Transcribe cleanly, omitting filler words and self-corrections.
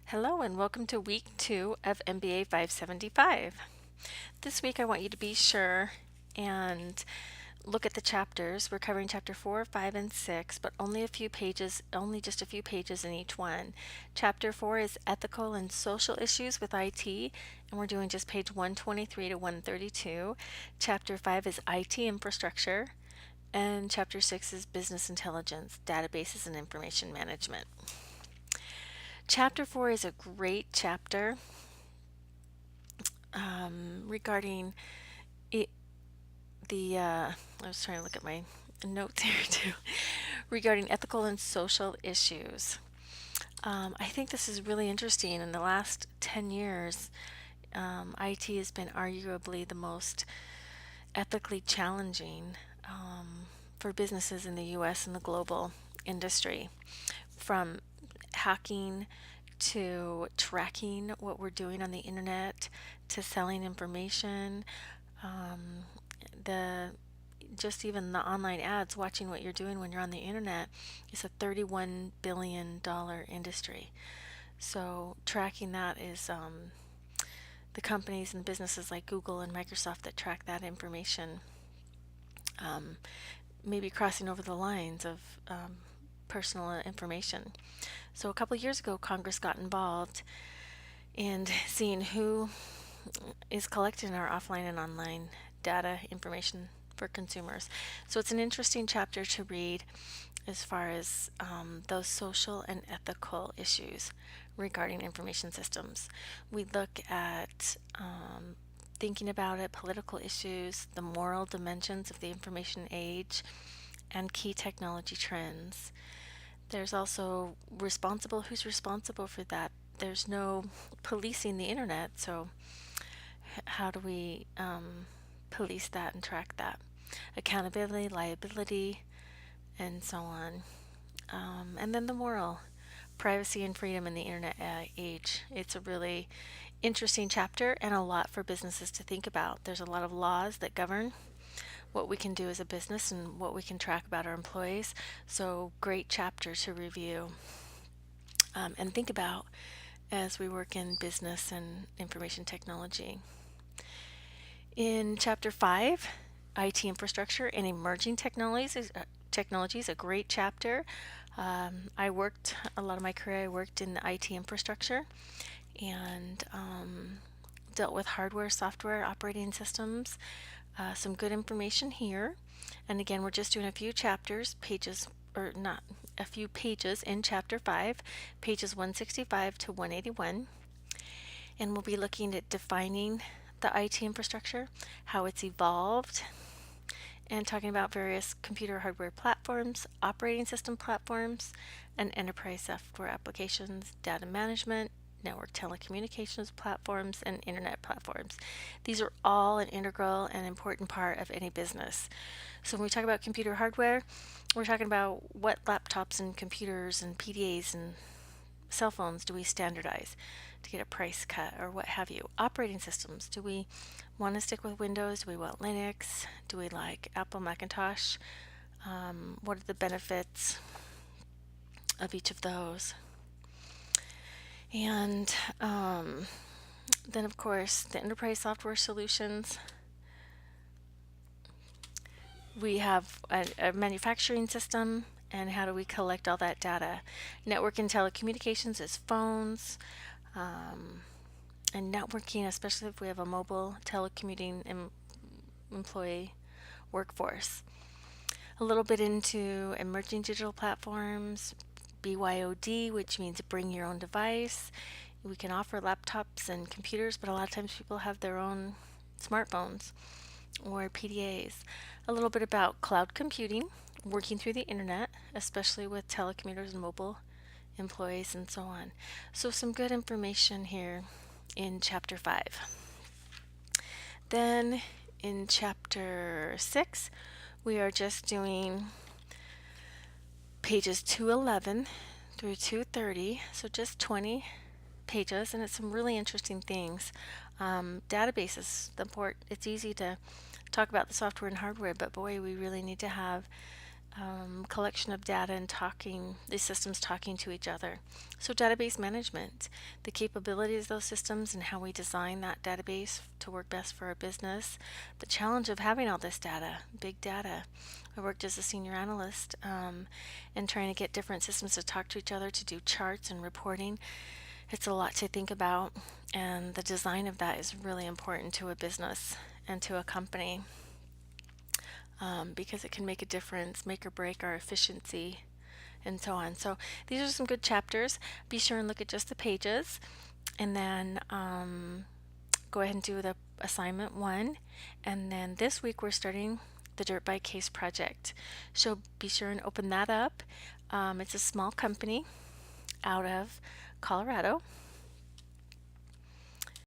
Hello and welcome to week 2 of MBA 575. This week I want you to be sure and look at the chapters. We're covering chapter 4, 5, and 6, but only just a few pages in each one. Chapter 4 is ethical and social issues with IT, and we're doing just page 123 to 132. Chapter 5 is IT infrastructure, and chapter 6 is business intelligence, databases, and information management. Chapter 4 is a great chapter regarding it, I was trying to look at my notes here too, regarding ethical and social issues. I think this is really interesting. In the last 10 years, IT has been arguably the most ethically challenging for businesses in the US and the global industry. From hacking to tracking what we're doing on the internet to selling information, the just even the online ads, watching what you're doing when you're on the internet is a $31 billion industry. So tracking that is the companies and businesses like Google and Microsoft that track that information, maybe crossing over the lines of personal information. So a couple years ago, Congress got involved in seeing who is collecting our offline and online data information for consumers. So it's an interesting chapter to read as far as those social and ethical issues regarding information systems. We look at thinking about it, political issues, the moral dimensions of the information age, and key technology trends. There's also who's responsible for that? There's no policing the internet, so how do we police that and track that? Accountability, liability, and so on. And then the moral, privacy and freedom in the internet age. It's a really interesting chapter and a lot for businesses to think about. There's a lot of laws that govern what we can do as a business and what we can track about our employees. So great chapter to review and think about as we work in business and information technology. In chapter 5, IT infrastructure and emerging technologies, a great chapter. I worked a lot of my career. I worked in the IT infrastructure and dealt with hardware, software, operating systems. Some good information here. And again, we're just doing a few pages in chapter 5, pages 165 to 181. And we'll be looking at defining the IT infrastructure, how it's evolved, and talking about various computer hardware platforms, operating system platforms, and enterprise software applications, data management, network telecommunications platforms, and internet platforms. These are all an integral and important part of any business. So when we talk about computer hardware, we're talking about what laptops and computers and PDAs and cell phones do we standardize to get a price cut or what have you. Operating systems, do we want to stick with Windows? Do we want Linux? Do we like Apple Macintosh? What are the benefits of each of those? And then, of course, the enterprise software solutions. We have a manufacturing system, and how do we collect all that data? Network and telecommunications is phones, and networking, especially if we have a mobile telecommuting employee workforce. A little bit into emerging digital platforms, BYOD, which means bring your own device. We can offer laptops and computers, but a lot of times people have their own smartphones or PDAs. A little bit about cloud computing, working through the internet, especially with telecommuters and mobile employees and so on. So some good information here in chapter 5. Then in chapter 6, we are just doing pages 211 through 230, so just 20 pages, and it's some really interesting things. Databases, it's easy to talk about the software and hardware, but boy, we really need to have collection of data and talking, these systems talking to each other. So database management, the capabilities of those systems and how we design that database to work best for our business. The challenge of having all this data, big data. I worked as a senior analyst and trying to get different systems to talk to each other to do charts and reporting. It's a lot to think about, and the design of that is really important to a business and to a company, because it can make a difference, make or break our efficiency, and so on. So these are some good chapters. Be sure and look at just the pages, and then go ahead and do the assignment 1. And then this week we're starting the Dirt Bike Case project. So be sure and open that up. It's a small company out of Colorado,